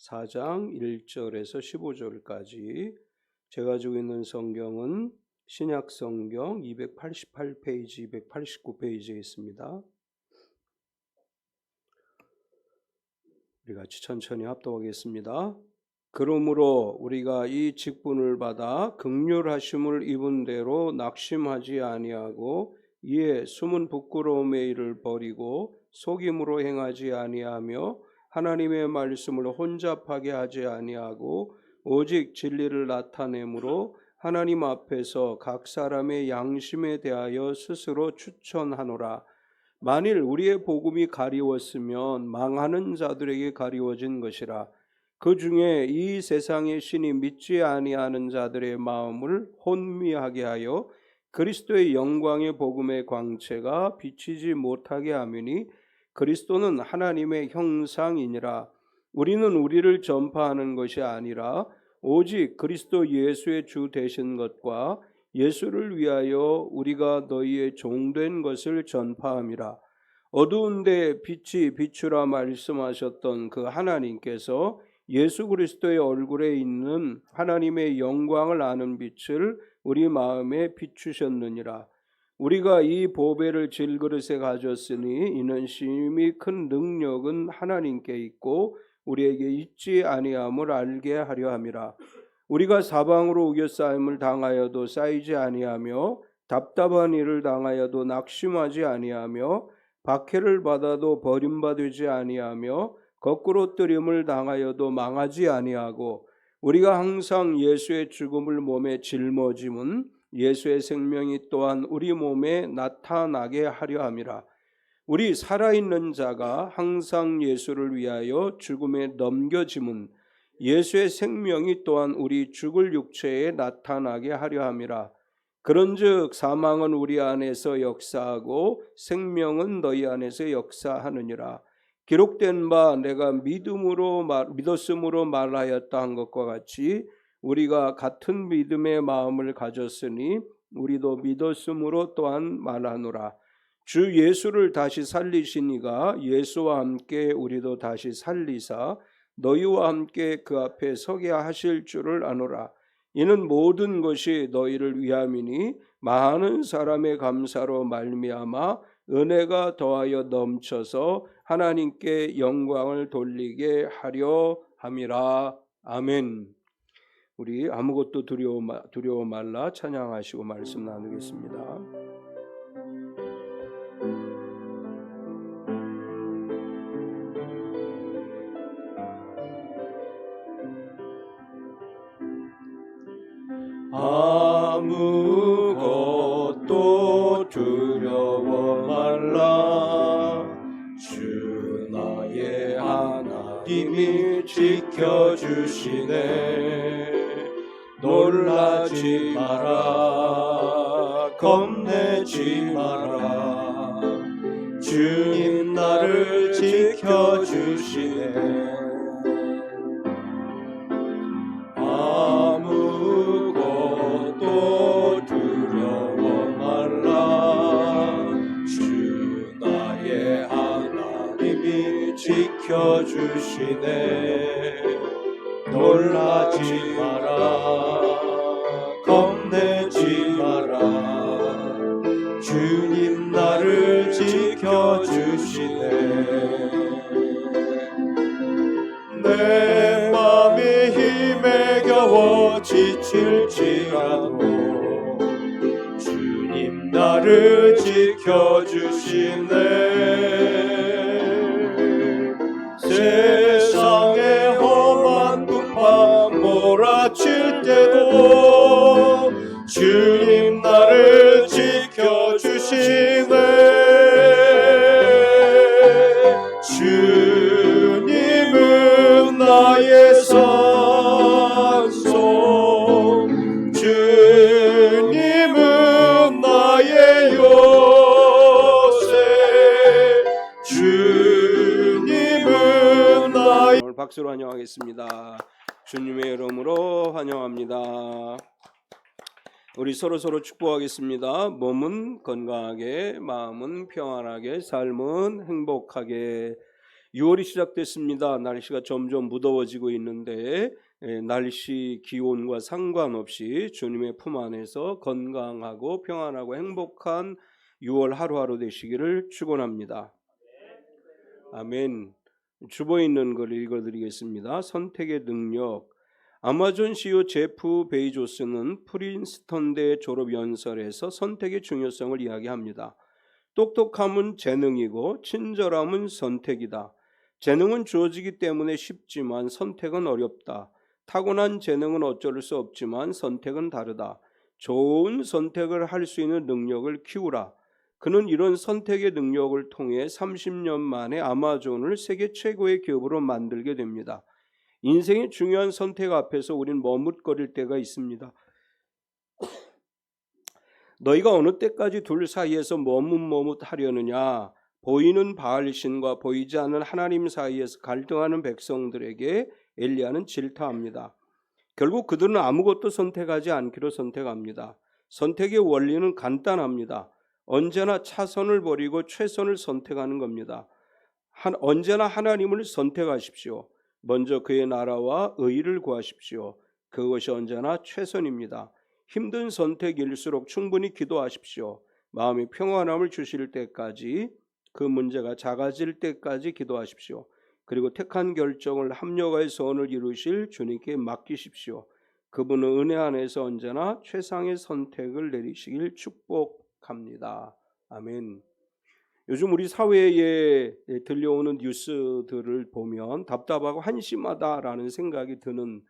4장 1절에서 15절까지. 제가 가지고 있는 성경은 신약 성경 288페이지, 289페이지에 있습니다. 우리 같이 천천히 합독하겠습니다. 그러므로 우리가 이 직분을 받아 긍휼하심을 입은 대로 낙심하지 아니하고 이에 숨은 부끄러움의 일을 버리고 속임으로 행하지 아니하며 하나님의 말씀을 혼잡하게 하지 아니하고 오직 진리를 나타내므로 하나님 앞에서 각 사람의 양심에 대하여 스스로 추천하노라. 만일 우리의 복음이 가리웠으면 망하는 자들에게 가리워진 것이라. 그 중에 이 세상의 신이 믿지 아니하는 자들의 마음을 혼미하게 하여 그리스도의 영광의 복음의 광채가 비치지 못하게 하미니 그리스도는 하나님의 형상이니라. 우리는 우리를 전파하는 것이 아니라 오직 그리스도 예수의 주 되신 것과 예수를 위하여 우리가 너희의 종된 것을 전파함이라. 어두운 데 빛이 비추라 말씀하셨던 그 하나님께서 예수 그리스도의 얼굴에 있는 하나님의 영광을 아는 빛을 우리 마음에 비추셨느니라. 우리가 이 보배를 질그릇에 가졌으니 이는 심히 큰 능력은 하나님께 있고 우리에게 있지 아니함을 알게 하려 함이라. 우리가 사방으로 우겨싸임을 당하여도 쌓이지 아니하며 답답한 일을 당하여도 낙심하지 아니하며 박해를 받아도 버림받지 아니하며 거꾸로 뜨림을 당하여도 망하지 아니하고 우리가 항상 예수의 죽음을 몸에 짊어짐은 예수의 생명이 또한 우리 몸에 나타나게 하려 함이라. 우리 살아있는 자가 항상 예수를 위하여 죽음에 넘겨짐은 예수의 생명이 또한 우리 죽을 육체에 나타나게 하려 함이라. 그런즉 사망은 우리 안에서 역사하고 생명은 너희 안에서 역사하느니라. 기록된 바 내가 믿었음으로 말하였다 한 것과 같이 우리가 같은 믿음의 마음을 가졌으니 우리도 믿었음으로 또한 말하노라. 주 예수를 다시 살리신 이가 예수와 함께 우리도 다시 살리사 너희와 함께 그 앞에 서게 하실 줄을 아노라. 이는 모든 것이 너희를 위함이니 많은 사람의 감사로 말미암아 은혜가 더하여 넘쳐서 하나님께 영광을 돌리게 하려 함이라. 아멘. 우리 아무것도 두려워 말라 찬양하시고 말씀 나누겠습니다. 아무것도 두려워 말라. 주 나의 하나님이 지켜주시네. 놀라지 마라. 겁내지 마라. 주님 나를 지켜주시네. 아무것도 두려워 말라. 주 나의 하나님이 지켜주시네. 놀라지 마라. 겁내지 마라. 주님 나를 지켜주시네. 내 맘이 힘에 겨워 지칠지라도 주님 나를 지켜주시네. 세상의 험한 풍파 몰아칠 때도 주님 나를 지켜주시네. 주님은 나의 산소, 주님은 나의 요새, 주님은 나의. 오늘 박수로 환영하겠습니다. 주님의 이름으로 환영합니다. 우리 서로 축복하겠습니다. 몸은 건강하게, 마음은 평안하게, 삶은 행복하게. 6월이 시작됐습니다. 날씨가 점점 무더워지고 있는데 날씨 기온과 상관없이 주님의 품 안에서 건강하고 평안하고 행복한 6월 하루하루 되시기를 축원합니다. 아멘. 주보에 있는 걸 읽어드리겠습니다. 선택의 능력. 아마존 CEO 제프 베이조스는 프린스턴대 졸업 연설에서 선택의 중요성을 이야기합니다. 똑똑함은 재능이고 친절함은 선택이다. 재능은 주어지기 때문에 쉽지만 선택은 어렵다. 타고난 재능은 어쩔 수 없지만 선택은 다르다. 좋은 선택을 할 수 있는 능력을 키우라. 그는 이런 선택의 능력을 통해 30년 만에 아마존을 세계 최고의 기업으로 만들게 됩니다. 인생의 중요한 선택 앞에서 우린 머뭇거릴 때가 있습니다. 너희가 어느 때까지 둘 사이에서 머뭇머뭇하려느냐? 보이는 바알신과 보이지 않는 하나님 사이에서 갈등하는 백성들에게 엘리야는 질타합니다. 결국 그들은 아무것도 선택하지 않기로 선택합니다. 선택의 원리는 간단합니다. 언제나 차선을 버리고 최선을 선택하는 겁니다. 언제나 하나님을 선택하십시오. 먼저 그의 나라와 의를 구하십시오. 그것이 언제나 최선입니다. 힘든 선택일수록 충분히 기도하십시오. 마음이 평안함을 주실 때까지, 그 문제가 작아질 때까지 기도하십시오. 그리고 택한 결정을 합력의 소원을 이루실 주님께 맡기십시오. 그분은 은혜 안에서 언제나 최상의 선택을 내리시길 축복합니다. 아멘. 요즘 우리 사회에 들려오는 뉴스들을 보면 답답하고 한심하다라는 생각이 드는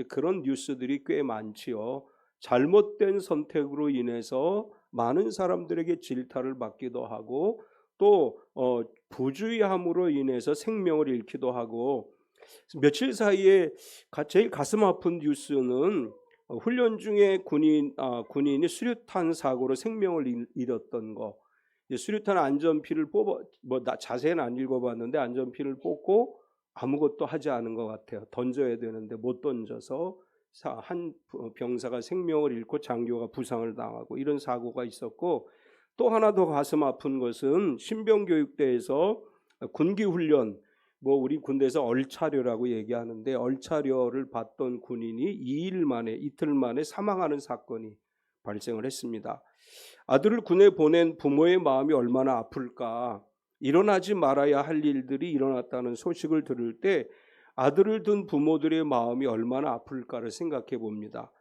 그런 뉴스들이 꽤 많지요. 잘못된 선택으로 인해서 많은 사람들에게 질타를 받기도 하고 또 부주의함으로 인해서 생명을 잃기도 하고, 며칠 사이에 제일 가슴 아픈 뉴스는 훈련 중에 군인이 수류탄 사고로 생명을 잃었던 거. 수류탄 안전피를 자세히는 안 읽어봤는데 안전피를 뽑고 아무것도 하지 않은 것 같아요. 던져야 되는데 못 던져서 한 병사가 생명을 잃고 장교가 부상을 당하고 이런 사고가 있었고, 또 하나 더 가슴 아픈 것은 신병교육대에서 군기훈련, 우리 군대에서 얼차려라고 얘기하는데 얼차려를 받던 군인이 이틀 만에 사망하는 사건이 발생을 했습니다. 아들을 군에 보낸 부모의 마음이 얼마나 아플까. 일어나지 말아야 할 일들이 일어났다는 소식을 들을 때 아들을 둔 부모들의 마음이 얼마나 아플까를 생각해 봅니다.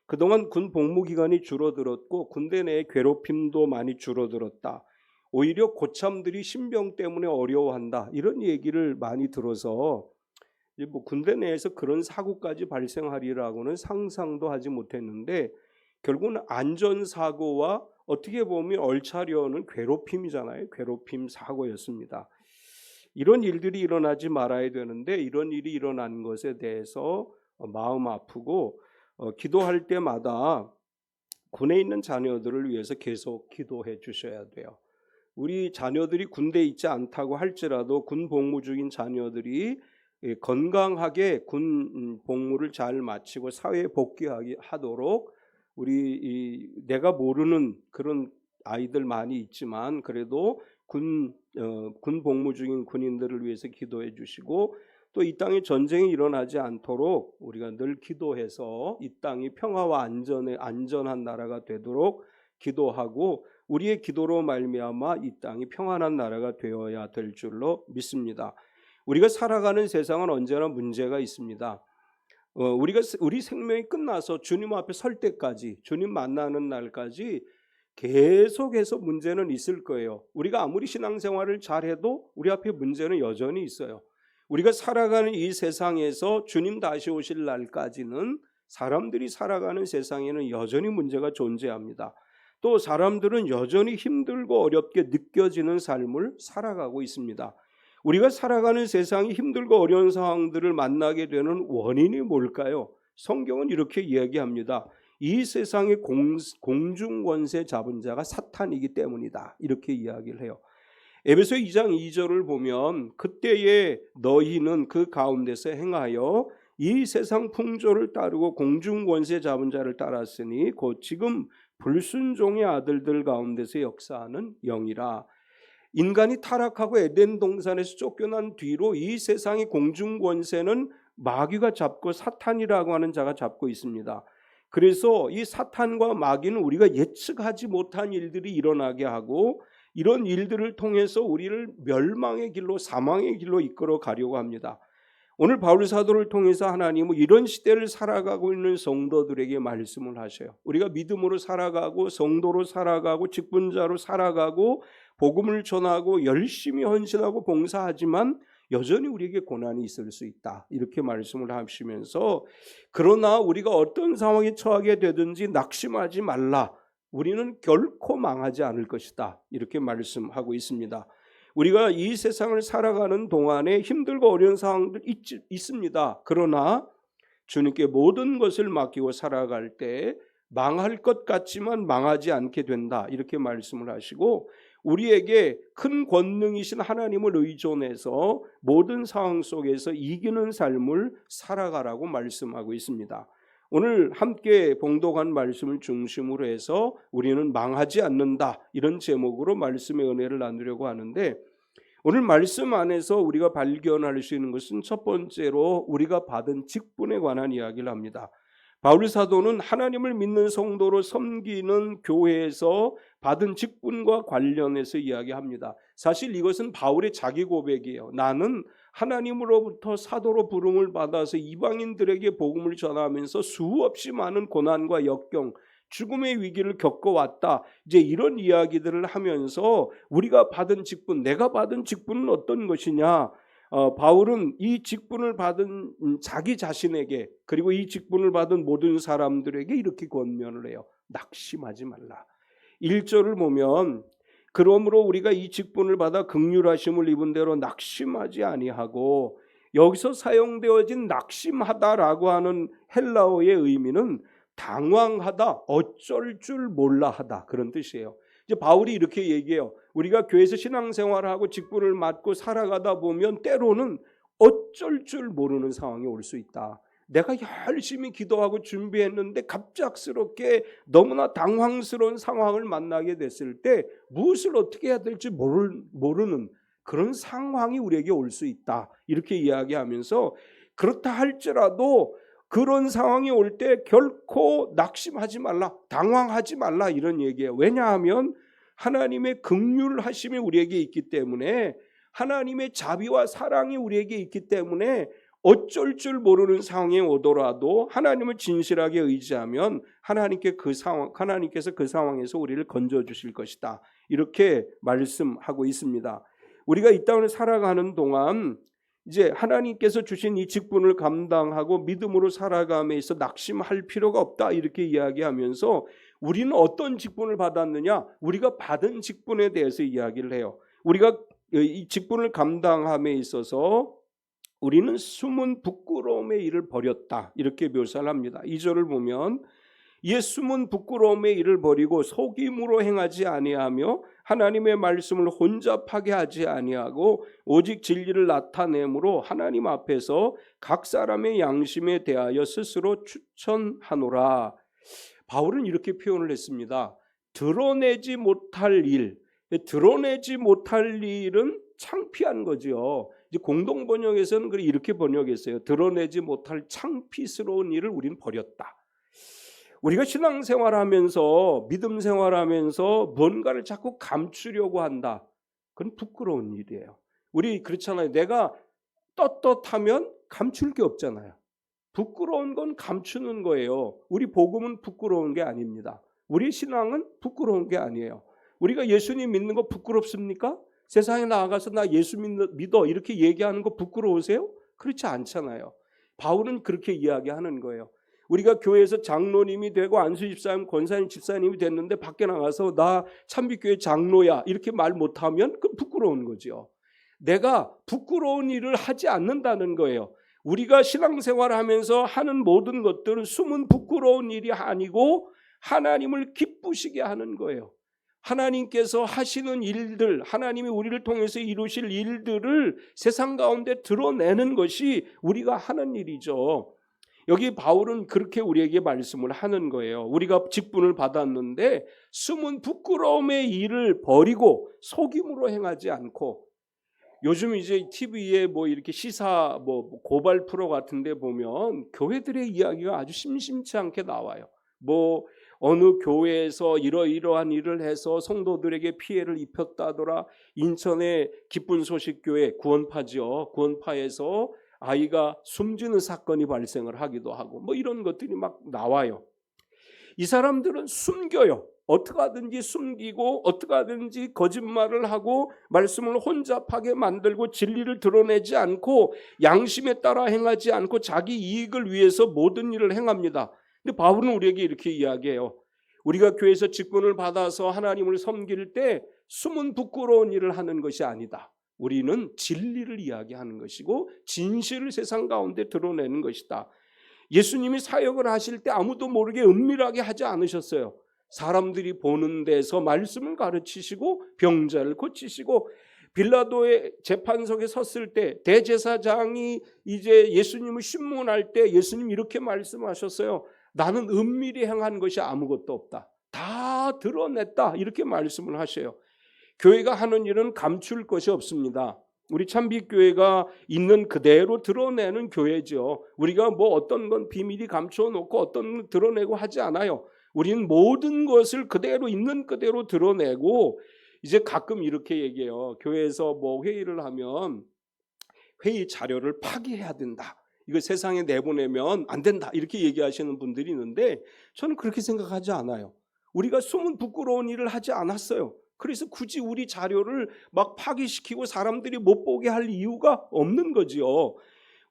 그동안 군 복무 기간이 줄어들었고 군대 내의 괴롭힘도 많이 줄어들었다. 오히려 고참들이 신병 때문에 어려워한다. 이런 얘기를 많이 들어서 군대 내에서 그런 사고까지 발생하리라고는 상상도 하지 못했는데, 결국은 안전사고와 어떻게 보면 얼차려는 괴롭힘이잖아요. 괴롭힘 사고였습니다. 이런 일들이 일어나지 말아야 되는데 이런 일이 일어난 것에 대해서 마음 아프고 기도할 때마다 군에 있는 자녀들을 위해서 계속 기도해 주셔야 돼요. 우리 자녀들이 군대에 있지 않다고 할지라도 군 복무 중인 자녀들이 건강하게 군 복무를 잘 마치고 사회에 복귀하도록 내가 모르는 그런 아이들 많이 있지만 그래도 군 복무 중인 군인들을 위해서 기도해 주시고, 또 이 땅에 전쟁이 일어나지 않도록 우리가 늘 기도해서 이 땅이 평화와 안전한 나라가 되도록 기도하고, 우리의 기도로 말미암아 이 땅이 평안한 나라가 되어야 될 줄로 믿습니다. 우리가 살아가는 세상은 언제나 문제가 있습니다. 우리 생명이 끝나서 주님 앞에 설 때까지, 주님 만나는 날까지 계속해서 문제는 있을 거예요. 우리가 아무리 신앙생활을 잘해도 우리 앞에 문제는 여전히 있어요. 우리가 살아가는 이 세상에서 주님 다시 오실 날까지는 사람들이 살아가는 세상에는 여전히 문제가 존재합니다. 또 사람들은 여전히 힘들고 어렵게 느껴지는 삶을 살아가고 있습니다. 우리가 살아가는 세상이 힘들고 어려운 상황들을 만나게 되는 원인이 뭘까요? 성경은 이렇게 이야기합니다. 이 세상의 공중권세 잡은 자가 사탄이기 때문이다. 이렇게 이야기를 해요. 에베소 2장 2절을 보면 그때에 너희는 그 가운데서 행하여 이 세상 풍조를 따르고 공중권세 잡은 자를 따랐으니 곧 지금 불순종의 아들들 가운데서 역사하는 영이라. 인간이 타락하고 에덴 동산에서 쫓겨난 뒤로 이 세상의 공중 권세는 마귀가 잡고 사탄이라고 하는 자가 잡고 있습니다. 그래서 이 사탄과 마귀는 우리가 예측하지 못한 일들이 일어나게 하고 이런 일들을 통해서 우리를 멸망의 길로, 사망의 길로 이끌어 가려고 합니다. 오늘 바울 사도를 통해서 하나님은 이런 시대를 살아가고 있는 성도들에게 말씀을 하셔요. 우리가 믿음으로 살아가고 성도로 살아가고 직분자로 살아가고 복음을 전하고 열심히 헌신하고 봉사하지만 여전히 우리에게 고난이 있을 수 있다, 이렇게 말씀을 하시면서, 그러나 우리가 어떤 상황에 처하게 되든지 낙심하지 말라, 우리는 결코 망하지 않을 것이다, 이렇게 말씀하고 있습니다. 우리가 이 세상을 살아가는 동안에 힘들고 어려운 상황들 있습니다. 그러나 주님께 모든 것을 맡기고 살아갈 때 망할 것 같지만 망하지 않게 된다, 이렇게 말씀을 하시고 우리에게 큰 권능이신 하나님을 의존해서 모든 상황 속에서 이기는 삶을 살아가라고 말씀하고 있습니다. 오늘 함께 봉독한 말씀을 중심으로 해서 우리는 망하지 않는다, 이런 제목으로 말씀의 은혜를 나누려고 하는데, 오늘 말씀 안에서 우리가 발견할 수 있는 것은 첫 번째로 우리가 받은 직분에 관한 이야기를 합니다. 바울 사도는 하나님을 믿는 성도로 섬기는 교회에서 받은 직분과 관련해서 이야기합니다. 사실 이것은 바울의 자기 고백이에요. 나는 하나님으로부터 사도로 부름을 받아서 이방인들에게 복음을 전하면서 수없이 많은 고난과 역경, 죽음의 위기를 겪어왔다, 이제 이런 이야기들을 하면서 우리가 받은 직분, 내가 받은 직분은 어떤 것이냐, 바울은 이 직분을 받은 자기 자신에게, 그리고 이 직분을 받은 모든 사람들에게 이렇게 권면을 해요. 낙심하지 말라. 1절을 보면, 그러므로 우리가 이 직분을 받아 긍휼하심을 입은 대로 낙심하지 아니하고, 여기서 사용되어진 낙심하다라고 하는 헬라어의 의미는 당황하다, 어쩔 줄 몰라 하다, 그런 뜻이에요. 이제 바울이 이렇게 얘기해요. 우리가 교회에서 신앙생활하고 직분을 맡고 살아가다 보면 때로는 어쩔 줄 모르는 상황이 올 수 있다. 내가 열심히 기도하고 준비했는데 갑작스럽게 너무나 당황스러운 상황을 만나게 됐을 때 무엇을 어떻게 해야 될지 모르는 그런 상황이 우리에게 올 수 있다, 이렇게 이야기하면서, 그렇다 할지라도 그런 상황이 올 때 결코 낙심하지 말라, 당황하지 말라, 이런 얘기예요. 왜냐하면 하나님의 긍휼하심이 우리에게 있기 때문에, 하나님의 자비와 사랑이 우리에게 있기 때문에 어쩔 줄 모르는 상황에 오더라도 하나님을 진실하게 의지하면 하나님께서 그 상황에서 우리를 건져주실 것이다, 이렇게 말씀하고 있습니다. 우리가 이 땅을 살아가는 동안 이제 하나님께서 주신 이 직분을 감당하고 믿음으로 살아감에 있어 낙심할 필요가 없다, 이렇게 이야기하면서 우리는 어떤 직분을 받았느냐, 우리가 받은 직분에 대해서 이야기를 해요. 우리가 이 직분을 감당함에 있어서 우리는 숨은 부끄러움의 일을 버렸다, 이렇게 묘사를 합니다. 2절을 보면, 이에 숨은 부끄러움의 일을 버리고 속임으로 행하지 아니하며 하나님의 말씀을 혼잡하게 하지 아니하고 오직 진리를 나타내므로 하나님 앞에서 각 사람의 양심에 대하여 스스로 추천하노라. 바울은 이렇게 표현을 했습니다. 드러내지 못할 일, 드러내지 못할 일은 창피한 거죠. 이제 공동 번역에서는 이렇게 번역했어요. 드러내지 못할 창피스러운 일을 우리는 버렸다. 우리가 신앙생활하면서, 믿음 생활하면서 뭔가를 자꾸 감추려고 한다, 그건 부끄러운 일이에요. 우리 그렇잖아요. 내가 떳떳하면 감출 게 없잖아요. 부끄러운 건 감추는 거예요. 우리 복음은 부끄러운 게 아닙니다. 우리 신앙은 부끄러운 게 아니에요. 우리가 예수님 믿는 거 부끄럽습니까? 세상에 나아가서 나 예수 믿어 이렇게 얘기하는 거 부끄러우세요? 그렇지 않잖아요. 바울은 그렇게 이야기하는 거예요. 우리가 교회에서 장로님이 되고 안수집사님, 권사님, 집사님이 됐는데 밖에 나가서 나 참빛교회 장로야 이렇게 말 못하면 그건 부끄러운 거죠. 내가 부끄러운 일을 하지 않는다는 거예요. 우리가 신앙생활하면서 하는 모든 것들은 숨은 부끄러운 일이 아니고 하나님을 기쁘시게 하는 거예요. 하나님께서 하시는 일들, 하나님이 우리를 통해서 이루실 일들을 세상 가운데 드러내는 것이 우리가 하는 일이죠. 여기 바울은 그렇게 우리에게 말씀을 하는 거예요. 우리가 직분을 받았는데 숨은 부끄러움의 일을 버리고 속임으로 행하지 않고, 요즘 이제 TV에 뭐 이렇게 시사 뭐 고발 프로 같은데 보면 교회들의 이야기가 아주 심심치 않게 나와요. 뭐 어느 교회에서 이러이러한 일을 해서 성도들에게 피해를 입혔다더라. 인천의 기쁜 소식 교회 구원파지요. 구원파에서 아이가 숨지는 사건이 발생을 하기도 하고 뭐 이런 것들이 막 나와요. 이 사람들은 숨겨요. 어떻게 하든지 숨기고 어떻게 하든지 거짓말을 하고 말씀을 혼잡하게 만들고 진리를 드러내지 않고 양심에 따라 행하지 않고 자기 이익을 위해서 모든 일을 행합니다. 근데 바울은 우리에게 이렇게 이야기해요. 우리가 교회에서 직분을 받아서 하나님을 섬길 때 숨은 부끄러운 일을 하는 것이 아니다. 우리는 진리를 이야기하는 것이고 진실을 세상 가운데 드러내는 것이다. 예수님이 사역을 하실 때 아무도 모르게 은밀하게 하지 않으셨어요. 사람들이 보는 데서 말씀을 가르치시고 병자를 고치시고, 빌라도의 재판석에 섰을 때 대제사장이 이제 예수님을 신문할 때 예수님 이렇게 말씀하셨어요. 나는 은밀히 행한 것이 아무것도 없다. 다 드러냈다. 이렇게 말씀을 하셔요. 교회가 하는 일은 감출 것이 없습니다. 우리 참빛교회가 있는 그대로 드러내는 교회죠. 우리가 뭐 어떤 건 비밀이 감춰놓고 어떤 건 드러내고 하지 않아요. 우리는 모든 것을 그대로 있는 그대로 드러내고, 이제 가끔 이렇게 얘기해요. 교회에서 뭐 회의를 하면 회의 자료를 파기해야 된다. 이거 세상에 내보내면 안 된다. 이렇게 얘기하시는 분들이 있는데 저는 그렇게 생각하지 않아요. 우리가 숨은 부끄러운 일을 하지 않았어요. 그래서 굳이 우리 자료를 막 파기시키고 사람들이 못 보게 할 이유가 없는 거지요.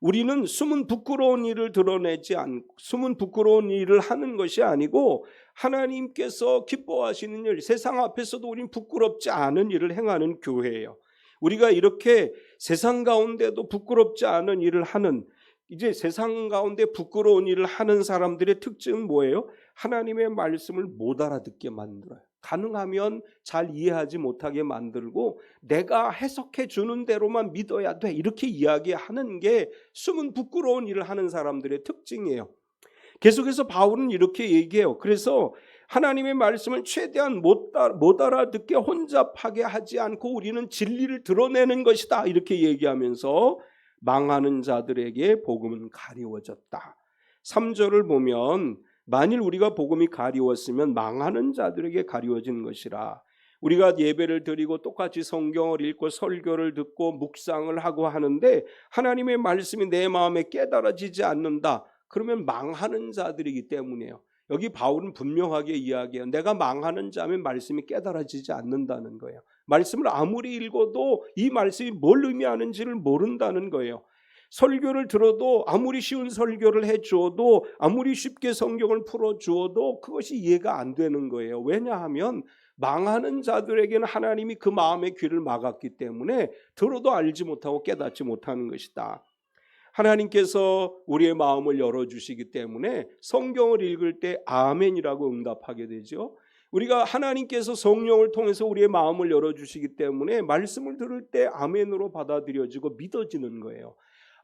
우리는 숨은 부끄러운 일을 드러내지 않고 숨은 부끄러운 일을 하는 것이 아니고 하나님께서 기뻐하시는 일, 세상 앞에서도 우리는 부끄럽지 않은 일을 행하는 교회예요. 우리가 이렇게 세상 가운데도 부끄럽지 않은 일을 하는, 이제 세상 가운데 부끄러운 일을 하는 사람들의 특징은 뭐예요? 하나님의 말씀을 못 알아듣게 만들어요. 가능하면 잘 이해하지 못하게 만들고 내가 해석해 주는 대로만 믿어야 돼, 이렇게 이야기하는 게 숨은 부끄러운 일을 하는 사람들의 특징이에요. 계속해서 바울은 이렇게 얘기해요. 그래서 하나님의 말씀을 최대한 못 알아듣게 혼잡하게 하지 않고 우리는 진리를 드러내는 것이다, 이렇게 얘기하면서 망하는 자들에게 복음은 가리워졌다. 3절을 보면 만일 우리가 복음이 가리웠으면 망하는 자들에게 가리워진 것이라. 우리가 예배를 드리고 똑같이 성경을 읽고 설교를 듣고 묵상을 하고 하는데 하나님의 말씀이 내 마음에 깨달아지지 않는다. 그러면 망하는 자들이기 때문이에요. 여기 바울은 분명하게 이야기해요. 내가 망하는 자면 말씀이 깨달아지지 않는다는 거예요. 말씀을 아무리 읽어도 이 말씀이 뭘 의미하는지를 모른다는 거예요. 설교를 들어도 아무리 쉬운 설교를 해주어도 아무리 쉽게 성경을 풀어주어도 그것이 이해가 안 되는 거예요. 왜냐하면 망하는 자들에게는 하나님이 그 마음의 귀를 막았기 때문에 들어도 알지 못하고 깨닫지 못하는 것이다. 하나님께서 우리의 마음을 열어주시기 때문에 성경을 읽을 때 아멘이라고 응답하게 되죠. 우리가 하나님께서 성령을 통해서 우리의 마음을 열어주시기 때문에 말씀을 들을 때 아멘으로 받아들여지고 믿어지는 거예요.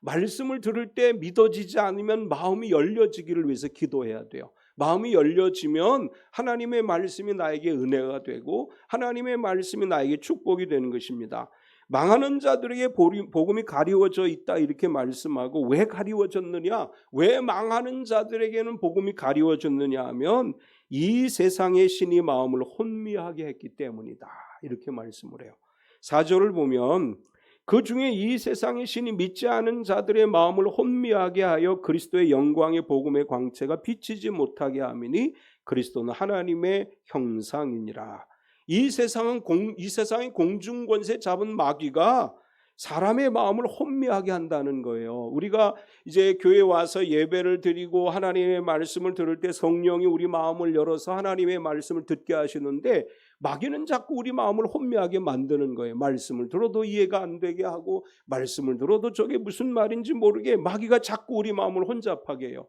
말씀을 들을 때 믿어지지 않으면 마음이 열려지기를 위해서 기도해야 돼요. 마음이 열려지면 하나님의 말씀이 나에게 은혜가 되고 하나님의 말씀이 나에게 축복이 되는 것입니다. 망하는 자들에게 복음이 가리워져 있다, 이렇게 말씀하고, 왜 가리워졌느냐, 왜 망하는 자들에게는 복음이 가리워졌느냐 하면 이 세상의 신이 마음을 혼미하게 했기 때문이다, 이렇게 말씀을 해요. 4절을 보면 그 중에 이 세상의 신이 믿지 않은 자들의 마음을 혼미하게 하여 그리스도의 영광의 복음의 광채가 비치지 못하게 하미니 그리스도는 하나님의 형상이니라. 이 세상의 공중권세 잡은 마귀가 사람의 마음을 혼미하게 한다는 거예요. 우리가 이제 교회 와서 예배를 드리고 하나님의 말씀을 들을 때 성령이 우리 마음을 열어서 하나님의 말씀을 듣게 하시는데 마귀는 자꾸 우리 마음을 혼미하게 만드는 거예요. 말씀을 들어도 이해가 안 되게 하고 말씀을 들어도 저게 무슨 말인지 모르게 마귀가 자꾸 우리 마음을 혼잡하게 해요.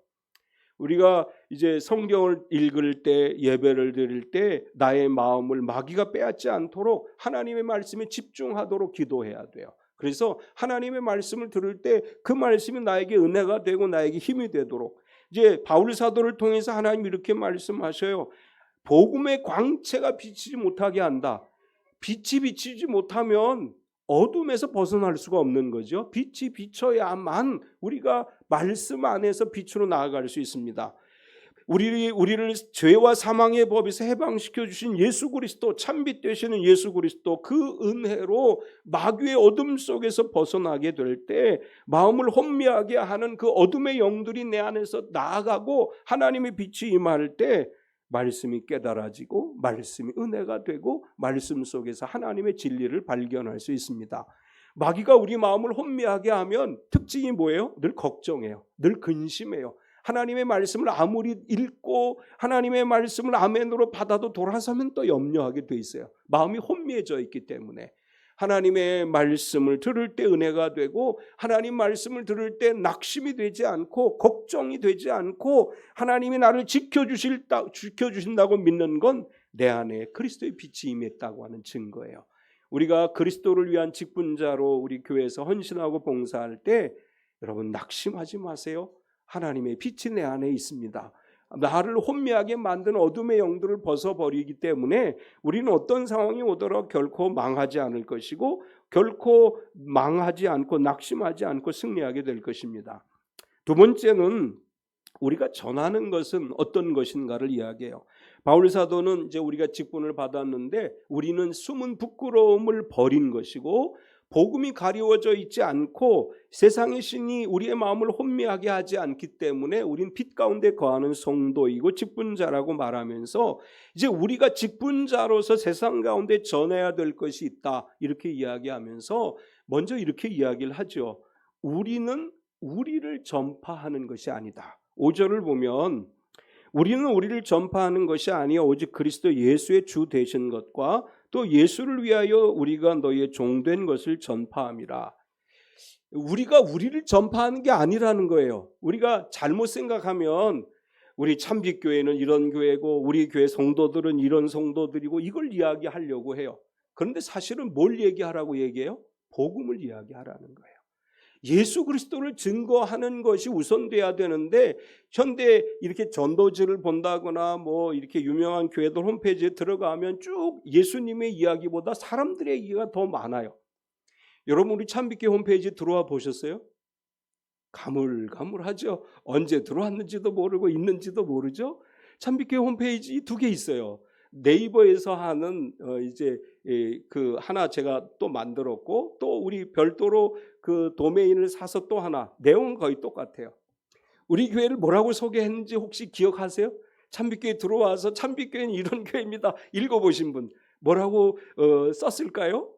우리가 이제 성경을 읽을 때, 예배를 드릴 때 나의 마음을 마귀가 빼앗지 않도록 하나님의 말씀에 집중하도록 기도해야 돼요. 그래서 하나님의 말씀을 들을 때 그 말씀이 나에게 은혜가 되고 나에게 힘이 되도록, 이제 바울 사도를 통해서 하나님 이렇게 말씀하셔요. 복음의 광채가 비치지 못하게 한다. 빛이 비치지 못하면 어둠에서 벗어날 수가 없는 거죠. 빛이 비쳐야만 우리가 말씀 안에서 빛으로 나아갈 수 있습니다. 우리를 죄와 사망의 법에서 해방시켜 주신 예수 그리스도, 참빛 되시는 예수 그리스도, 그 은혜로 마귀의 어둠 속에서 벗어나게 될 때 마음을 혼미하게 하는 그 어둠의 영들이 내 안에서 나아가고 하나님의 빛이 임할 때 말씀이 깨달아지고 말씀이 은혜가 되고 말씀 속에서 하나님의 진리를 발견할 수 있습니다. 마귀가 우리 마음을 혼미하게 하면 특징이 뭐예요? 늘 걱정해요. 늘 근심해요. 하나님의 말씀을 아무리 읽고 하나님의 말씀을 아멘으로 받아도 돌아서면 또 염려하게 돼 있어요. 마음이 혼미해져 있기 때문에. 하나님의 말씀을 들을 때 은혜가 되고 하나님 말씀을 들을 때 낙심이 되지 않고 걱정이 되지 않고 하나님이 나를 지켜주신다고 믿는 건 내 안에 그리스도의 빛이 임했다고 하는 증거예요. 우리가 그리스도를 위한 직분자로 우리 교회에서 헌신하고 봉사할 때 여러분 낙심하지 마세요. 하나님의 빛이 내 안에 있습니다. 나를 혼미하게 만든 어둠의 영들을 벗어버리기 때문에 우리는 어떤 상황이 오더라도 결코 망하지 않을 것이고 결코 망하지 않고 낙심하지 않고 승리하게 될 것입니다. 두 번째는 우리가 전하는 것은 어떤 것인가를 이야기해요. 바울 사도는 이제 우리가 직분을 받았는데 우리는 숨은 부끄러움을 버린 것이고 복음이 가리워져 있지 않고 세상의 신이 우리의 마음을 혼미하게 하지 않기 때문에 우린 빛 가운데 거하는 성도이고 직분자라고 말하면서 이제 우리가 직분자로서 세상 가운데 전해야 될 것이 있다 이렇게 이야기하면서 먼저 이렇게 이야기를 하죠. 우리는 우리를 전파하는 것이 아니다. 5절을 보면 우리는 우리를 전파하는 것이 아니요 오직 그리스도 예수의 주 되신 것과 또 예수를 위하여 우리가 너희의 종된 것을 전파함이라. 우리가 우리를 전파하는 게 아니라는 거예요. 우리가 잘못 생각하면 우리 참빛교회는 이런 교회고 우리 교회 성도들은 이런 성도들이고 이걸 이야기하려고 해요. 그런데 사실은 뭘 얘기하라고 얘기해요? 복음을 이야기하라는 거예요. 예수 그리스도를 증거하는 것이 우선돼야 되는데 현대 이렇게 전도지를 본다거나 뭐 이렇게 유명한 교회들 홈페이지에 들어가면 쭉 예수님의 이야기보다 사람들의 얘기가 더 많아요. 여러분 우리 참빛교회 홈페이지 들어와 보셨어요? 가물가물하죠. 언제 들어왔는지도 모르고 있는지도 모르죠. 참빛교회 홈페이지 2개 있어요. 네이버에서 하는 이제 그 하나 제가 또 만들었고 또 우리 별도로 그 도메인을 사서 또 하나 내용은 거의 똑같아요. 우리 교회를 뭐라고 소개했는지 혹시 기억하세요? 참빛교회 들어와서 참빛교회는 이런 교회입니다. 읽어보신 분 뭐라고 썼을까요?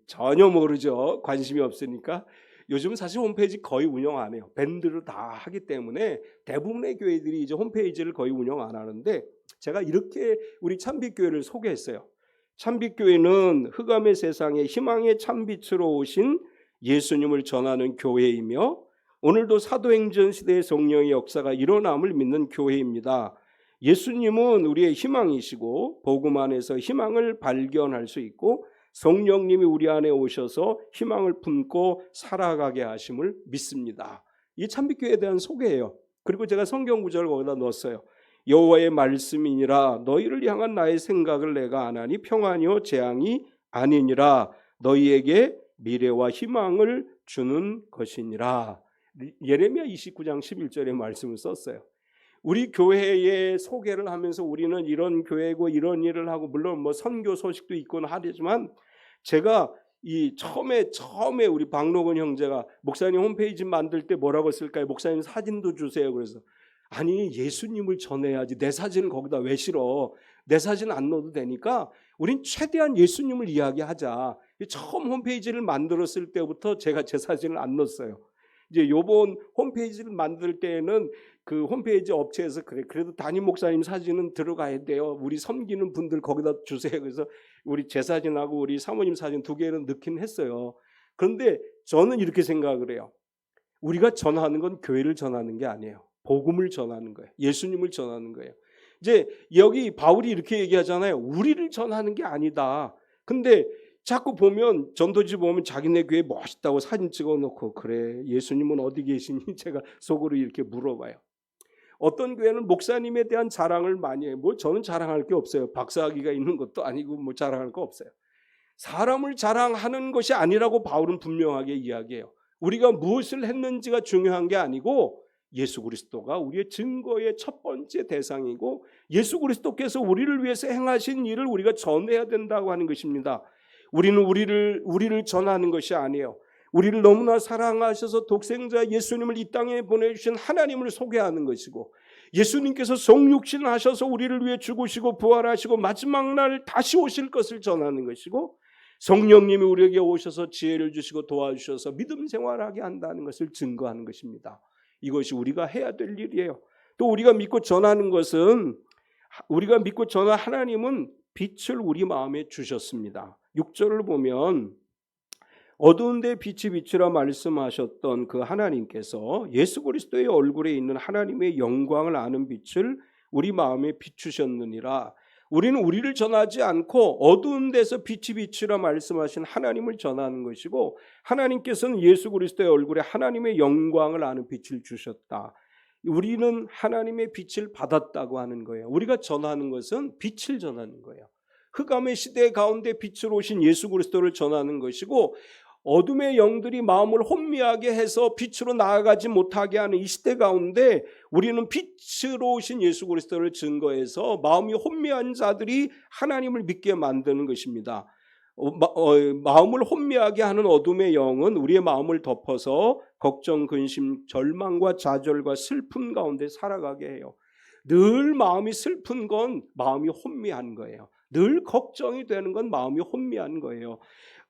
전혀 모르죠. 관심이 없으니까. 요즘 사실 홈페이지 거의 운영 안 해요. 밴드로 다 하기 때문에 대부분의 교회들이 이제 홈페이지를 거의 운영 안 하는데 제가 이렇게 우리 참빛교회를 소개했어요. 참빛교회는 흑암의 세상에 희망의 참빛으로 오신 예수님을 전하는 교회이며 오늘도 사도행전 시대의 성령의 역사가 일어남을 믿는 교회입니다. 예수님은 우리의 희망이시고 복음 안에서 희망을 발견할 수 있고 성령님이 우리 안에 오셔서 희망을 품고 살아가게 하심을 믿습니다. 이 참빛교회에 대한 소개예요. 그리고 제가 성경 구절을 거기다 넣었어요. 여호와의 말씀이니라 너희를 향한 나의 생각을 내가 아나니 평안이요 재앙이 아니니라 너희에게 미래와 희망을 주는 것이니라. 예레미야 29장 11절의 말씀을 썼어요. 우리 교회의 소개를 하면서 우리는 이런 교회고 이런 일을 하고 물론 뭐 선교 소식도 있곤 하지만 제가 이 처음에 우리 박노근 형제가 목사님 홈페이지 만들 때 뭐라고 쓸까요? 목사님 사진도 주세요. 그래서 아니 예수님을 전해야지 내 사진을 거기다 왜 실어? 내 사진 안 넣어도 되니까 우린 최대한 예수님을 이야기하자. 처음 홈페이지를 만들었을 때부터 제가 제 사진을 안 넣었어요. 이제 요번 홈페이지를 만들 때는 그 홈페이지 업체에서 그래도 담임 목사님 사진은 들어가야 돼요. 우리 섬기는 분들 거기다 주세요. 그래서 우리 제 사진하고 우리 사모님 사진 2개는 넣긴 했어요. 그런데 저는 이렇게 생각을 해요. 우리가 전하는 건 교회를 전하는 게 아니에요. 복음을 전하는 거예요. 예수님을 전하는 거예요. 이제 여기 바울이 이렇게 얘기하잖아요. 우리를 전하는 게 아니다. 근데 자꾸 보면 전도지 보면 자기네 교회 멋있다고 사진 찍어놓고 그래 예수님은 어디 계시니 제가 속으로 이렇게 물어봐요. 어떤 교회는 목사님에 대한 자랑을 많이 해요. 뭐 저는 자랑할 게 없어요. 박사학위가 있는 것도 아니고 뭐 자랑할 거 없어요. 사람을 자랑하는 것이 아니라고 바울은 분명하게 이야기해요. 우리가 무엇을 했는지가 중요한 게 아니고 예수 그리스도가 우리의 증거의 첫 번째 대상이고 예수 그리스도께서 우리를 위해서 행하신 일을 우리가 전해야 된다고 하는 것입니다. 우리는 우리를 전하는 것이 아니에요. 우리를 너무나 사랑하셔서 독생자 예수님을 이 땅에 보내주신 하나님을 소개하는 것이고 예수님께서 성육신 하셔서 우리를 위해 죽으시고 부활하시고 마지막 날 다시 오실 것을 전하는 것이고 성령님이 우리에게 오셔서 지혜를 주시고 도와주셔서 믿음 생활하게 한다는 것을 증거하는 것입니다. 이것이 우리가 해야 될 일이에요. 또 우리가 믿고 전하는 것은 우리가 믿고 전한 하나님은 빛을 우리 마음에 주셨습니다. 6절을 보면 어두운 데 빛이 비추라 말씀하셨던 그 하나님께서 예수 그리스도의 얼굴에 있는 하나님의 영광을 아는 빛을 우리 마음에 비추셨느니라. 우리는 우리를 전하지 않고 어두운 데서 빛이 비추라 말씀하신 하나님을 전하는 것이고 하나님께서는 예수 그리스도의 얼굴에 하나님의 영광을 아는 빛을 주셨다. 우리는 하나님의 빛을 받았다고 하는 거예요. 우리가 전하는 것은 빛을 전하는 거예요. 흑암의 시대 가운데 빛으로 오신 예수 그리스도를 전하는 것이고 어둠의 영들이 마음을 혼미하게 해서 빛으로 나아가지 못하게 하는 이 시대 가운데 우리는 빛으로 오신 예수 그리스도를 증거해서 마음이 혼미한 자들이 하나님을 믿게 만드는 것입니다. 마음을 혼미하게 하는 어둠의 영은 우리의 마음을 덮어서 걱정, 근심, 절망과 좌절과 슬픔 가운데 살아가게 해요. 늘 마음이 슬픈 건 마음이 혼미한 거예요. 늘 걱정이 되는 건 마음이 혼미한 거예요.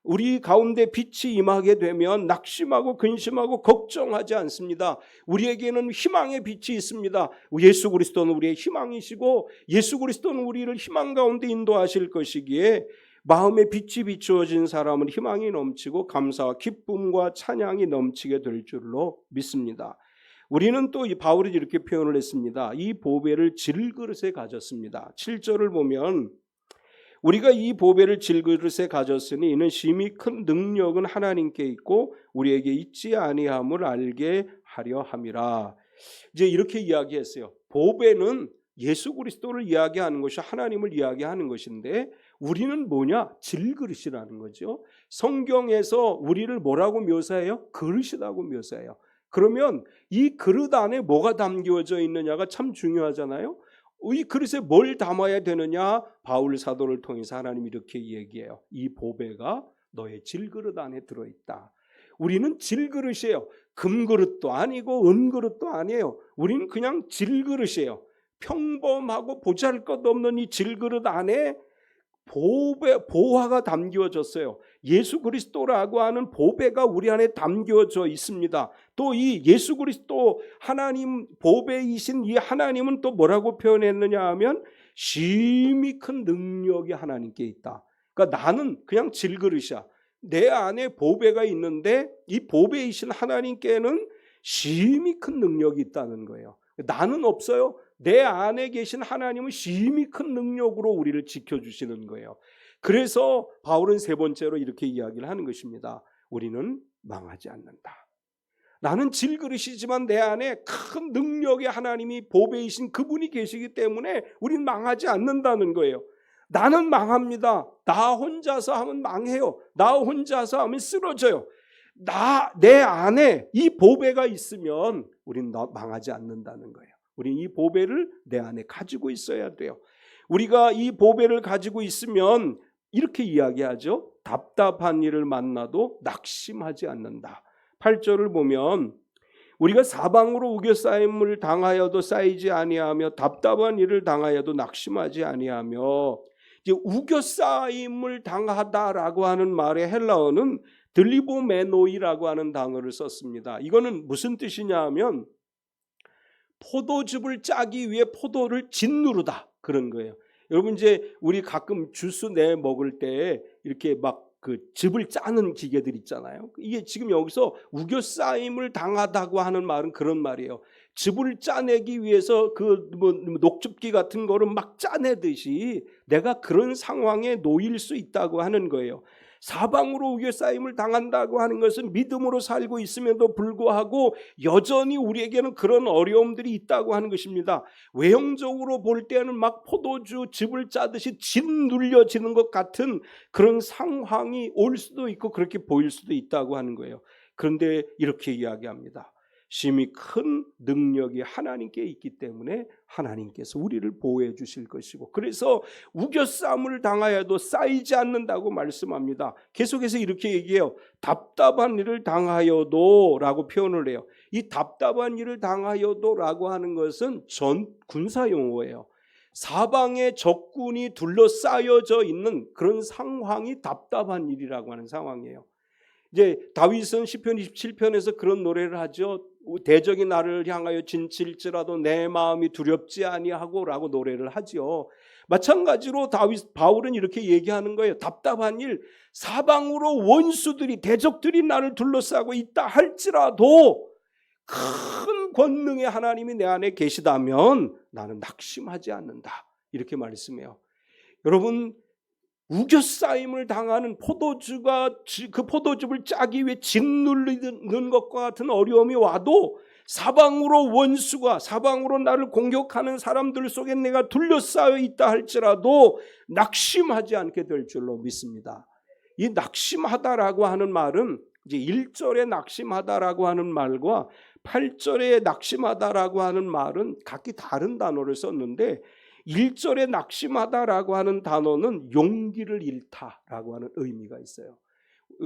우리 가운데 빛이 임하게 되면 낙심하고 근심하고 걱정하지 않습니다. 우리에게는 희망의 빛이 있습니다. 예수 그리스도는 우리의 희망이시고 예수 그리스도는 우리를 희망 가운데 인도하실 것이기에 마음에 빛이 비추어진 사람은 희망이 넘치고 감사와 기쁨과 찬양이 넘치게 될 줄로 믿습니다. 우리는 또 이 바울이 이렇게 표현을 했습니다. 이 보배를 질그릇에 가졌습니다. 7절을 보면 우리가 이 보배를 질그릇에 가졌으니 이는 심히 큰 능력은 하나님께 있고 우리에게 있지 아니함을 알게 하려 함이라. 이제 이렇게 이야기했어요. 보배는 예수 그리스도를 이야기하는 것이 하나님을 이야기하는 것인데 우리는 뭐냐? 질그릇이라는 거죠. 성경에서 우리를 뭐라고 묘사해요? 그릇이라고 묘사해요. 그러면 이 그릇 안에 뭐가 담겨져 있느냐가 참 중요하잖아요. 이 그릇에 뭘 담아야 되느냐? 바울 사도를 통해서 하나님이 이렇게 얘기해요. 이 보배가 너의 질그릇 안에 들어있다. 우리는 질그릇이에요. 금그릇도 아니고 은그릇도 아니에요. 우리는 그냥 질그릇이에요. 평범하고 보잘것없는 이 질그릇 안에 보화가 담겨졌어요. 예수 그리스도라고 하는 보배가 우리 안에 담겨져 있습니다. 또 이 예수 그리스도 하나님 보배이신 이 하나님은 또 뭐라고 표현했느냐 하면 심히 큰 능력이 하나님께 있다. 그러니까 나는 그냥 질그릇이야. 내 안에 보배가 있는데 이 보배이신 하나님께는 심히 큰 능력이 있다는 거예요. 나는 없어요. 내 안에 계신 하나님은 심히 큰 능력으로 우리를 지켜주시는 거예요. 그래서 바울은 세 번째로 이렇게 이야기를 하는 것입니다. 우리는 망하지 않는다. 나는 질그릇이지만 내 안에 큰 능력의 하나님이 보배이신 그분이 계시기 때문에 우리는 망하지 않는다는 거예요. 나는 망합니다. 나 혼자서 하면 망해요. 나 혼자서 하면 쓰러져요. 내 안에 이 보배가 있으면 우리는 망하지 않는다는 거예요. 우리는 이 보배를 내 안에 가지고 있어야 돼요. 우리가 이 보배를 가지고 있으면 이렇게 이야기하죠. 답답한 일을 만나도 낙심하지 않는다. 8절을 보면 우리가 사방으로 우겨싸임을 당하여도 쌓이지 아니하며 답답한 일을 당하여도 낙심하지 아니하며, 이제 우겨싸임을 당하다라고 하는 말의 헬라어는 들리보메노이라고 하는 단어를 썼습니다. 이거는 무슨 뜻이냐 하면 포도즙을 짜기 위해 포도를 짓누르다, 그런 거예요. 여러분 이제 우리 가끔 주스 내 먹을 때 이렇게 막 그 즙을 짜는 기계들 있잖아요. 이게 지금 여기서 우겨싸임을 당하다고 하는 말은 그런 말이에요. 즙을 짜내기 위해서 그 녹즙기 같은 거를 막 짜내듯이 내가 그런 상황에 놓일 수 있다고 하는 거예요. 사방으로 우겨싸임을 당한다고 하는 것은 믿음으로 살고 있음에도 불구하고 여전히 우리에게는 그런 어려움들이 있다고 하는 것입니다. 외형적으로 볼 때는 막 포도주 즙을 짜듯이 짓눌려지는 것 같은 그런 상황이 올 수도 있고 그렇게 보일 수도 있다고 하는 거예요. 그런데 이렇게 이야기합니다. 심히 큰 능력이 하나님께 있기 때문에 하나님께서 우리를 보호해 주실 것이고, 그래서 우겨싸움을 당하여도 쌓이지 않는다고 말씀합니다. 계속해서 이렇게 얘기해요. 답답한 일을 당하여도 라고 표현을 해요. 이 답답한 일을 당하여도 라고 하는 것은 군사용어예요. 사방에 적군이 둘러싸여져 있는 그런 상황이 답답한 일이라고 하는 상황이에요. 이제 다윗은 시편 27편에서 그런 노래를 하죠. 대적이 나를 향하여 진칠지라도 내 마음이 두렵지 아니하고라고 노래를 하죠. 마찬가지로 바울은 이렇게 얘기하는 거예요. 답답한 일, 사방으로 원수들이, 대적들이 나를 둘러싸고 있다 할지라도 큰 권능의 하나님이 내 안에 계시다면 나는 낙심하지 않는다, 이렇게 말씀해요. 여러분, 우겨싸임을 당하는 포도주가 그 포도즙을 짜기 위해 짓누르는 것과 같은 어려움이 와도 사방으로 원수가, 사방으로 나를 공격하는 사람들 속에 내가 둘러싸여 있다 할지라도 낙심하지 않게 될 줄로 믿습니다. 이 낙심하다라고 하는 말은 이제 1절에 낙심하다라고 하는 말과 8절에 낙심하다라고 하는 말은 각기 다른 단어를 썼는데, 1절에 낙심하다라고 하는 단어는 용기를 잃다라고 하는 의미가 있어요.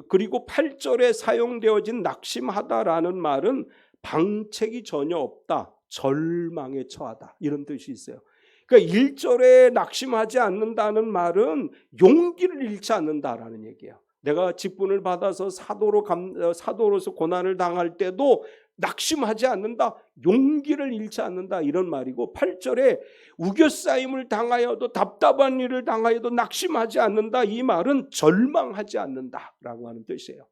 그리고 8절에 사용되어진 낙심하다라는 말은 방책이 전혀 없다, 절망에 처하다, 이런 뜻이 있어요. 그러니까 1절에 낙심하지 않는다는 말은 용기를 잃지 않는다라는 얘기예요. 내가 직분을 받아서 사도로서 고난을 당할 때도 낙심하지 않는다, 용기를 잃지 않는다, 이런 말이고, 8절에 우겨싸임을 당하여도, 답답한 일을 당하여도 낙심하지 않는다, 이 말은 절망하지 않는다라고 하는 뜻이에요.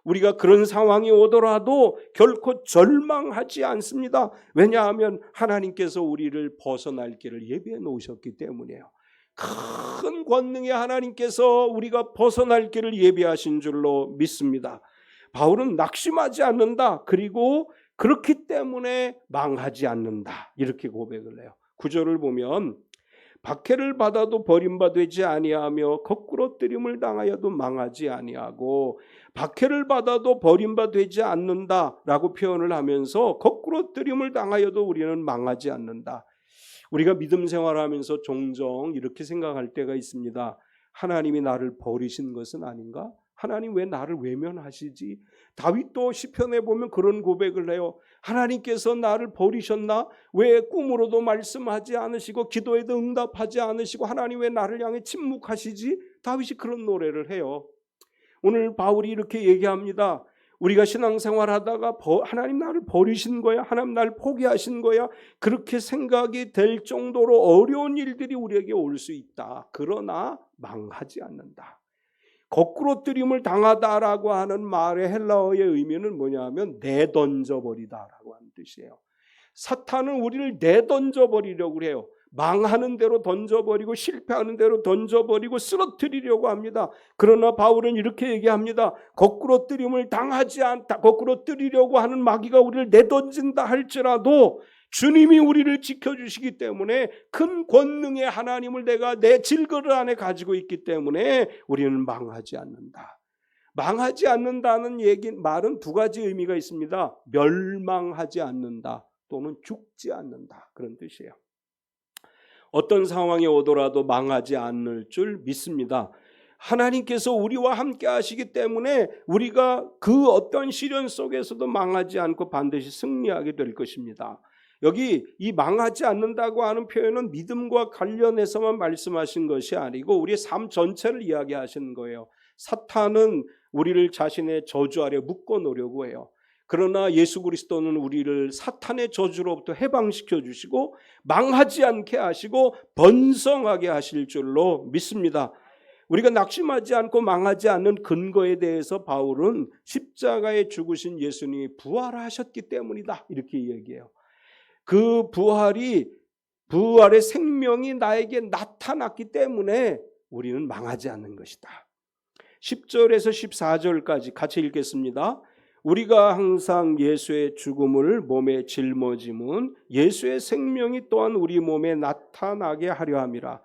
우리가 그런 상황이 오더라도 결코 절망하지 않습니다. 왜냐하면 하나님께서 우리를 벗어날 길을 예비해 놓으셨기 때문이에요. 큰 권능의 하나님께서 우리가 벗어날 길을 예비하신 줄로 믿습니다. 바울은 낙심하지 않는다, 그리고 그렇기 때문에 망하지 않는다, 이렇게 고백을 해요. 9절을 보면 박해를 받아도 버림받지 아니하며 거꾸로 뜨림을 당하여도 망하지 아니하고, 박해를 받아도 버림받지 않는다라고 표현을 하면서 거꾸로 뜨림을 당하여도 우리는 망하지 않는다. 우리가 믿음 생활하면서 종종 이렇게 생각할 때가 있습니다. 하나님이 나를 버리신 것은 아닌가? 하나님 왜 나를 외면하시지? 다윗도 시편에 보면 그런 고백을 해요. 하나님께서 나를 버리셨나? 왜 꿈으로도 말씀하지 않으시고 기도에도 응답하지 않으시고 하나님 왜 나를 향해 침묵하시지? 다윗이 그런 노래를 해요. 오늘 바울이 이렇게 얘기합니다. 우리가 신앙생활하다가 하나님 나를 버리신 거야? 하나님 나를 포기하신 거야? 그렇게 생각이 될 정도로 어려운 일들이 우리에게 올 수 있다. 그러나 망하지 않는다. 거꾸로 뜨림을 당하다라고 하는 말의 헬라어의 의미는 뭐냐면 내던져버리다라고 하는 뜻이에요. 사탄은 우리를 내던져버리려고 해요. 망하는 대로 던져버리고 실패하는 대로 던져버리고 쓰러뜨리려고 합니다. 그러나 바울은 이렇게 얘기합니다. 거꾸로 뜨림을 당하지 않다, 거꾸로 뜨리려고 하는 마귀가 우리를 내던진다 할지라도 주님이 우리를 지켜주시기 때문에, 큰 권능의 하나님을 내가 내 질그릇 안에 가지고 있기 때문에 우리는 망하지 않는다. 망하지 않는다는 말은 두 가지 의미가 있습니다. 멸망하지 않는다 또는 죽지 않는다, 그런 뜻이에요. 어떤 상황이 오더라도 망하지 않을 줄 믿습니다. 하나님께서 우리와 함께 하시기 때문에 우리가 그 어떤 시련 속에서도 망하지 않고 반드시 승리하게 될 것입니다. 여기 이 망하지 않는다고 하는 표현은 믿음과 관련해서만 말씀하신 것이 아니고 우리의 삶 전체를 이야기하시는 거예요. 사탄은 우리를 자신의 저주 아래 묶어 놓으려고 해요. 그러나 예수 그리스도는 우리를 사탄의 저주로부터 해방시켜 주시고 망하지 않게 하시고 번성하게 하실 줄로 믿습니다. 우리가 낙심하지 않고 망하지 않는 근거에 대해서 바울은 십자가에 죽으신 예수님이 부활하셨기 때문이다, 이렇게 얘기해요. 그 부활의 생명이 나에게 나타났기 때문에 우리는 망하지 않는 것이다. 10절에서 14절까지 같이 읽겠습니다. 우리가 항상 예수의 죽음을 몸에 짊어짐은 예수의 생명이 또한 우리 몸에 나타나게 하려 함이라.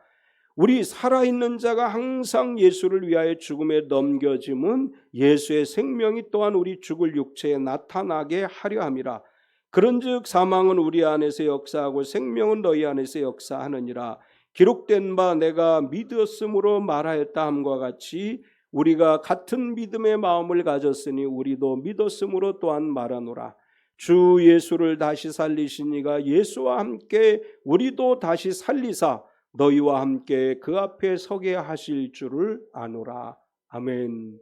우리 살아있는 자가 항상 예수를 위하여 죽음에 넘겨짐은 예수의 생명이 또한 우리 죽을 육체에 나타나게 하려 함이라. 그런즉 사망은 우리 안에서 역사하고 생명은 너희 안에서 역사하느니라. 기록된 바 내가 믿었으므로 말하였다 함과 같이 우리가 같은 믿음의 마음을 가졌으니 우리도 믿었으므로 또한 말하노라. 주 예수를 다시 살리신 이가 예수와 함께 우리도 다시 살리사 너희와 함께 그 앞에 서게 하실 줄을 아노라. 아멘.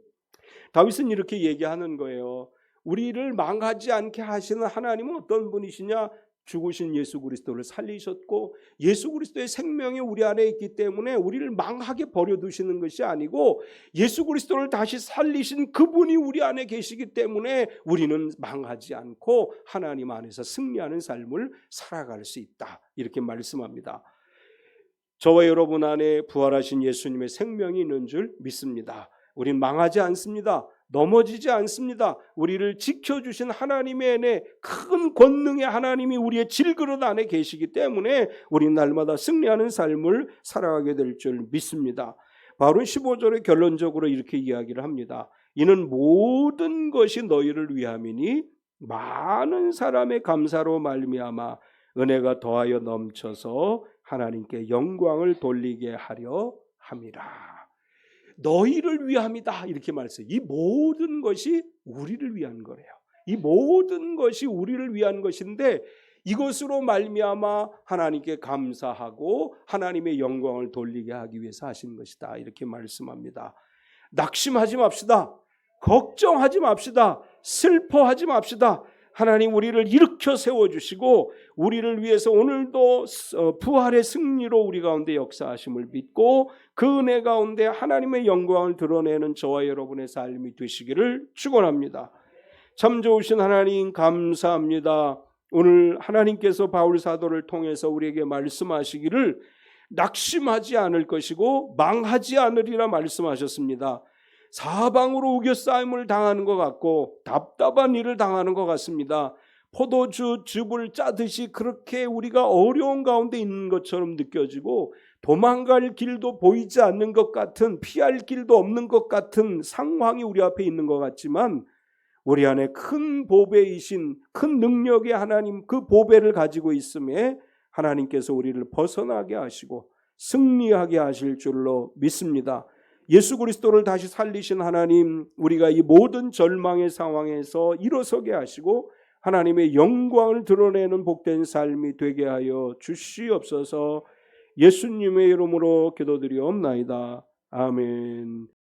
다윗은 이렇게 얘기하는 거예요. 우리를 망하지 않게 하시는 하나님은 어떤 분이시냐? 죽으신 예수 그리스도를 살리셨고 예수 그리스도의 생명이 우리 안에 있기 때문에 우리를 망하게 버려두시는 것이 아니고 예수 그리스도를 다시 살리신 그분이 우리 안에 계시기 때문에 우리는 망하지 않고 하나님 안에서 승리하는 삶을 살아갈 수 있다. 이렇게 말씀합니다. 저와 여러분 안에 부활하신 예수님의 생명이 있는 줄 믿습니다. 우린 망하지 않습니다. 넘어지지 않습니다. 우리를 지켜주신 하나님의 안에 큰 권능의 하나님이 우리의 질그릇 안에 계시기 때문에 우리는 날마다 승리하는 삶을 살아가게 될 줄 믿습니다. 바울은 15절에 결론적으로 이렇게 이야기를 합니다. 이는 모든 것이 너희를 위함이니 많은 사람의 감사로 말미암아 은혜가 더하여 넘쳐서 하나님께 영광을 돌리게 하려 함이라. 너희를 위함이다 이렇게 말했어요. 이 모든 것이 우리를 위한 거래요. 이 모든 것이 우리를 위한 것인데 이것으로 말미암아 하나님께 감사하고 하나님의 영광을 돌리게 하기 위해서 하신 것이다 이렇게 말씀합니다. 낙심하지 맙시다. 걱정하지 맙시다. 슬퍼하지 맙시다. 하나님 우리를 일으켜 세워주시고 우리를 위해서 오늘도 부활의 승리로 우리 가운데 역사하심을 믿고 그 은혜 가운데 하나님의 영광을 드러내는 저와 여러분의 삶이 되시기를 축원합니다. 참 좋으신 하나님 감사합니다. 오늘 하나님께서 바울 사도를 통해서 우리에게 말씀하시기를 낙심하지 않을 것이고 망하지 않으리라 말씀하셨습니다. 사방으로 우겨싸임을 당하는 것 같고 답답한 일을 당하는 것 같습니다. 포도주 즙을 짜듯이 그렇게 우리가 어려운 가운데 있는 것처럼 느껴지고 도망갈 길도 보이지 않는 것 같은 피할 길도 없는 것 같은 상황이 우리 앞에 있는 것 같지만 우리 안에 큰 보배이신 큰 능력의 하나님 그 보배를 가지고 있음에 하나님께서 우리를 벗어나게 하시고 승리하게 하실 줄로 믿습니다. 예수 그리스도를 다시 살리신 하나님 우리가 이 모든 절망의 상황에서 일어서게 하시고 하나님의 영광을 드러내는 복된 삶이 되게 하여 주시옵소서. 예수님의 이름으로 기도드리옵나이다. 아멘.